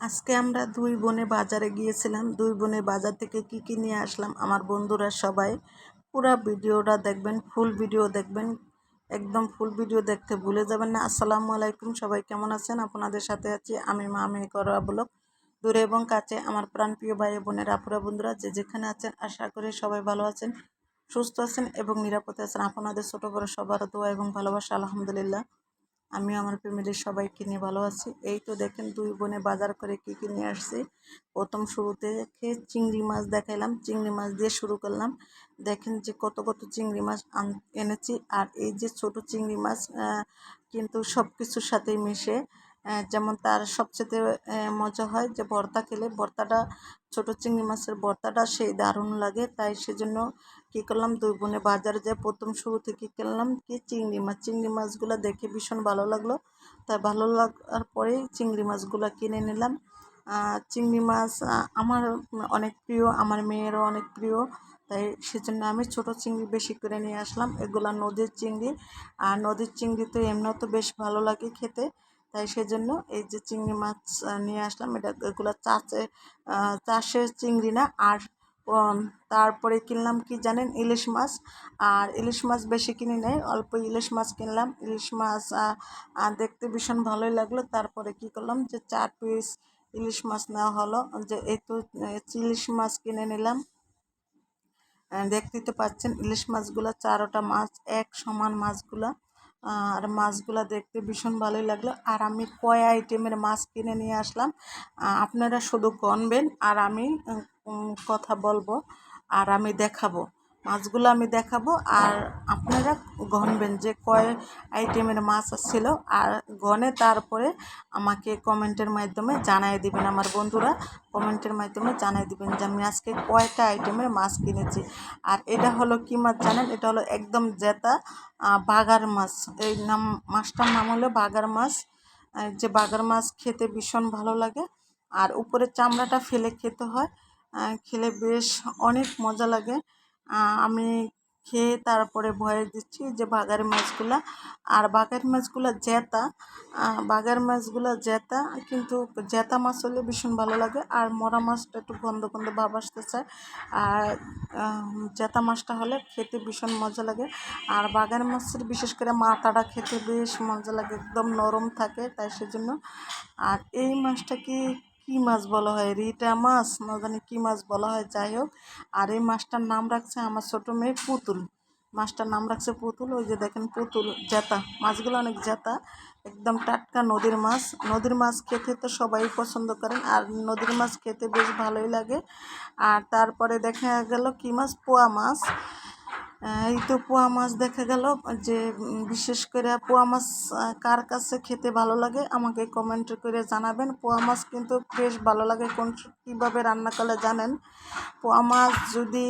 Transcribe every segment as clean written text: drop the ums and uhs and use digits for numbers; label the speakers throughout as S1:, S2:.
S1: আজকে আমরা দুই বোনে বাজারে গিয়েছিলাম। দুই বোনে বাজার থেকে কি নিয়ে আসলাম আমার বন্ধুরা সবাই পুরা ভিডিওটা দেখবেন, ফুল ভিডিও দেখবেন। একদম ফুল ভিডিও দেখতে ভুলে যাবেন না। আসসালামু আলাইকুম, সবাই কেমন আছেন? আপনাদের সাথে আছি আমি মামি করোয়া ব্লগ। দূরে এবং কাছে আমার প্রাণপ্রিয় ভাই বোনেরা, আপুরা, বন্ধুরা যে যেখানে আছেন আশা করি সবাই ভালো আছেন, সুস্থ আছেন এবং নিরাপদে আছেন। আপনাদের ছোট বড় সবার দোয়া এবং ভালোবাসা আলহামদুলিল্লাহ আমি আমার ফ্যামিলির সবাইকে নিয়ে ভালো আছি। এই তো দেখেন দুই বোনে বাজার করে কি নিয়ে আসছি। প্রথম শুরুতে চিংড়ি মাছ দেখাইলাম, চিংড়ি মাছ দিয়ে শুরু করলাম। দেখেন যে কত চিংড়ি মাছ এনেছি। আর এই যে ছোট চিংড়ি মাছ কিন্তু সব কিছুর সাথেই মিশে। যেমন তার সবচেয়ে মজা হয় যে ভর্তা খেলে, ভর্তাটা ছোট চিংড়ি মাছের ভর্তাটা সেই দারুণ লাগে। তাই সেজন্য কী করলাম, দুই বোনে বাজারে যেয়ে প্রথম শুরুতে কী করলাম কি চিংড়ি মাছগুলো দেখে ভীষণ ভালো লাগলো। তাই ভালো লাগার পরেই চিংড়ি মাছগুলো কিনে নিলাম। চিংড়ি মাছ আমার অনেক প্রিয়, আমার মেয়েরও অনেক প্রিয়। তাই সেজন্য আমি ছোট চিংড়ি বেশি করে নিয়ে আসলাম। এগুলা নদীর চিংড়ি, আর নদীর চিংড়ি তো এমনিও তো বেশ ভালো লাগে খেতে। তাই সেজন্য এই যে চিংড়ি মাছ নিয়ে আসলাম। এগুলো চাষের চিংড়ি না। আর তারপরে কিনলাম কি জানেন, ইলিশ মাছ। আর ইলিশ মাছ বেশি কিনে নেই, অল্প ইলিশ মাছ কিনলাম। ইলিশ মাছ দেখতে ভীষণ ভালোই লাগলো। তারপরে কি করলাম যে 4 পিস ইলিশ মাছ নেওয়া হলো। যে এই তো ইলিশ মাছ কিনে নিলাম। দেখতেই তো পাচ্ছেন ইলিশ মাছগুলো, 4টা মাছ এক সমান মাছগুলা। আর মাছগুলা দেখতে ভীষণ ভালোই লাগলো। আর আমি কয় আইটেমের মাছ কিনে নিয়ে আসলাম আপনারা শুধু গণবেন আর আমি কথা বলবো আর আমি দেখাবো। মাছগুলো আমি দেখাবো আর আপনারা গণবেন যে কয় আইটেমের মাছ ছিল। আর গণে তারপরে আমাকে কমেন্টের মাধ্যমে জানিয়ে দিবেন। আমার বন্ধুরা কমেন্টের মাধ্যমে জানিয়ে দিবেন যে আমি আজকে কয়টা আইটেমের মাছ কিনেছি। আর এটা হলো কি মাছ জানেন, এটা হলো একদম জেতা বাগার মাছ। এই মাছটার নাম হলো বাগার মাছ। যে বাগার মাছ খেতে ভীষণ ভালো লাগে। আর উপরে চামড়াটা ফেলে খেতে হয়, খেলে বেশ অনেক মজা লাগে। আমি খেয়ে তারপরে ভয়ে দিচ্ছি যে বাগার মাছগুলা। আর বাগার মাছগুলো জেতা, বাগার মাছগুলো জেতা, কিন্তু জেতা মাছ হলে ভীষণ ভালো লাগে। আর মরা মাছটা একটু গন্ধ ভাব আসতে চায়। আর জেতা মাছটা হলে খেতে ভীষণ মজা লাগে। আর বাগার মাছের বিশেষ করে মাথাটা খেতে বেশ মজা লাগে, একদম নরম থাকে। তাই সেজন্য। আর এই মাছটা কি মাছ বলা হয়, রিটা মাছ না জানি কী মাছ বলা হয়, যাই হোক। আর এই মাছটার নাম রাখছে আমার ছোটো মেয়ে পুতুল। মাছটার নাম রাখছে পুতুল। ওই যে দেখেন পুতুল জেতা মাছগুলো, অনেক জেতা, একদম টাটকা নদীর মাছ। নদীর মাছ খেতে তো সবাই পছন্দ করেন, আর নদীর মাছ খেতে বেশ ভালোই লাগে। আর তারপরে দেখা গেল কি মাছ, পোয়া মাছ। এই তো পোয়া মাছ দেখা গেল যে বিশেষ করে পোয়া মাছ কার কাছে খেতে ভালো লাগে আমাকে কমেন্ট করে জানাবেন। পোয়া মাছ কিন্তু বেশ ভালো লাগে। কীভাবে রান্না করলে জানেন, পোয়া মাছ যদি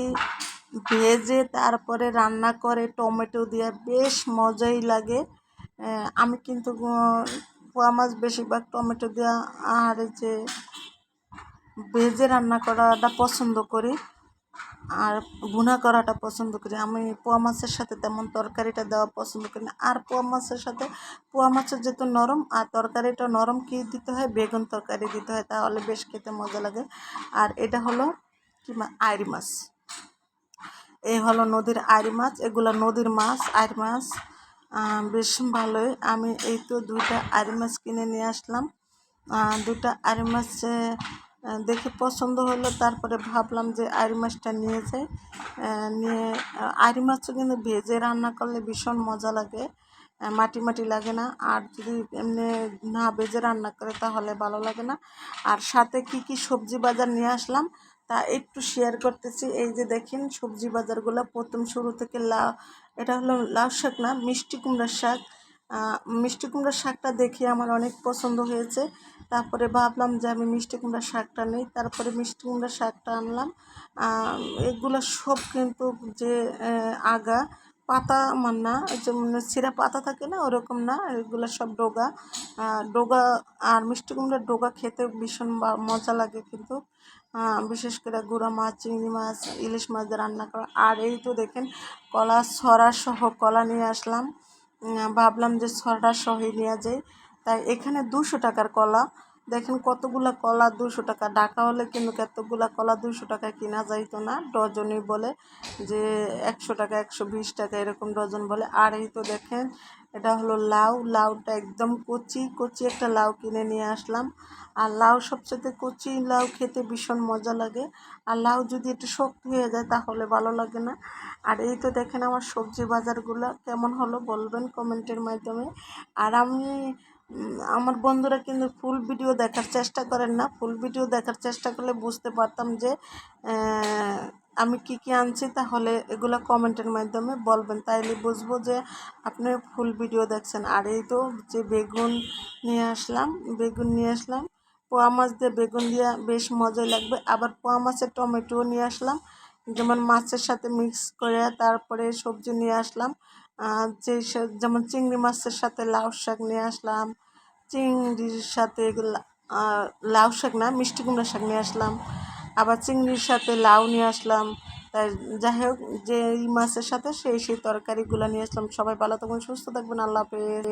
S1: ভেজে তারপরে রান্না করে টমেটো দিয়ে বেশ মজাই লাগে। আমি কিন্তু পোয়া মাছ বেশিরভাগ টমেটো দেওয়া আর যে ভেজে রান্না করাটা পছন্দ করি, আর ভুনা করাটা পছন্দ করি। আমি পোয়া মাছের সাথে তেমন তরকারিটা দেওয়া পছন্দ করি না। আর পোয়া মাছের সাথে, পোয়া মাছের যেহেতু নরম আর তরকারিটা নরম, কি দিতে হয়, বেগুন তরকারি দিতে হয়, তাহলে বেশ খেতে মজা লাগে। আর এটা হলো কি মাছ, আইড় মাছ। এই হলো নদীর আইড় মাছ। এগুলো নদীর মাছ, আইড় মাছ বেশ ভালোই। আমি এই তো 2টা আইড় মাছ কিনে নিয়ে আসলাম। 2টা আইড় মাছ দেখে পছন্দ হলো, তারপরে ভাবলাম যে আইড় মাছটা নিয়ে যাই। নিয়ে আইড় মাছও কিন্তু ভেজে রান্না করলে ভীষণ মজা লাগে, মাটি লাগে না। আর যদি এমনি না ভেজে রান্না করে তাহলে ভালো লাগে না। আর সাথে কি সবজি বাজার নিয়ে আসলাম তা একটু শেয়ার করতেছি। এই যে দেখেন সবজি বাজারগুলো, প্রথম শুরু থেকে এটা হলো লাউ শাক না, মিষ্টি কুমড়ার শাক। মিষ্টি কুমড়ার শাকটা দেখে আমার অনেক পছন্দ হয়েছে। তারপরে ভাবলাম যে আমি মিষ্টি কুমড়ার শাকটা নিই, তারপরে মিষ্টি কুমড়ার শাকটা আনলাম। এগুলো সব কিন্তু যে আগা পাতা আমার না, যেমন ছিঁড়া পাতা থাকে না, ওরকম না, এগুলো সব ডগা ডগা। আর মিষ্টি কুমড়ার ডগা খেতে ভীষণ মজা লাগে কিন্তু, বিশেষ করে গুঁড়া মাছ, চিংড়ি মাছ, ইলিশ মাছ দিয়ে রান্না করা। আর এই তো দেখেন কলা ছড়া সহ কলা নিয়ে আসলাম। ভাবলাম যে ছড়া সহই নেওয়া যায়। তাই এখানে 200 টাকার কলা, দেখেন কতগুলা কলা 200 টাকা, ঢাকা হলে কিন্তু এতগুলা কলা 200 টাকা কিনা যাইতো না, ডজনই বলে যে 100 টাকা 120 টাকা এরকম ডজন বলে। আর এই তো দেখেন এটা হলো লাউ, লাউটা একদম কচি কচি একটা লাউ কিনে নিয়ে আসলাম। আর লাউ সবচেয়ে কচি লাউ খেতে ভীষণ মজা লাগে, আর লাউ যদি একটু শক্ত হয়ে যায় তাহলে ভালো লাগে না। আর এই তো দেখেন আমার সবজি বাজারগুলো কেমন হলো বলবেন কমেন্টের মাধ্যমে। আর আমি আমার বন্ধুরা কিন্তু ফুল ভিডিও দেখার চেষ্টা করেন না, ফুল ভিডিও দেখার চেষ্টা করলে বুঝতে পারতাম যে আমি কি কি আনছি, তাহলে এগুলো কমেন্টের মাধ্যমে বলবেন, তাইলে বুঝবো যে আপনি ফুল ভিডিও দেখছেন। আর এই তো যে বেগুন নিয়ে আসলাম, বেগুন নিয়ে আসলাম, পোয়া মাছ দিয়ে বেগুন দিয়ে বেশ মজাই লাগবে। আবার পোয়া মাছের টমেটোও নিয়ে আসলাম, যেমন মাছের সাথে মিক্স করে। তারপরে সবজি নিয়ে আসলাম, যেমন চিংড়ি মাছের সাথে লাউ শাক নিয়ে আসলাম, চিংড়ির সাথে লাউ শাক না, মিষ্টি কুমড়া শাক নিয়ে আসলাম, আবার চিংড়ির সাথে লাউ নিয়ে আসলাম। তাই যাই হোক, যে এই মাছের সাথে সেই তরকারিগুলো নিয়ে আসলাম। সবাই ভালো থাকবেন, সুস্থ থাকবেন, আল্লাহ হাফেজ।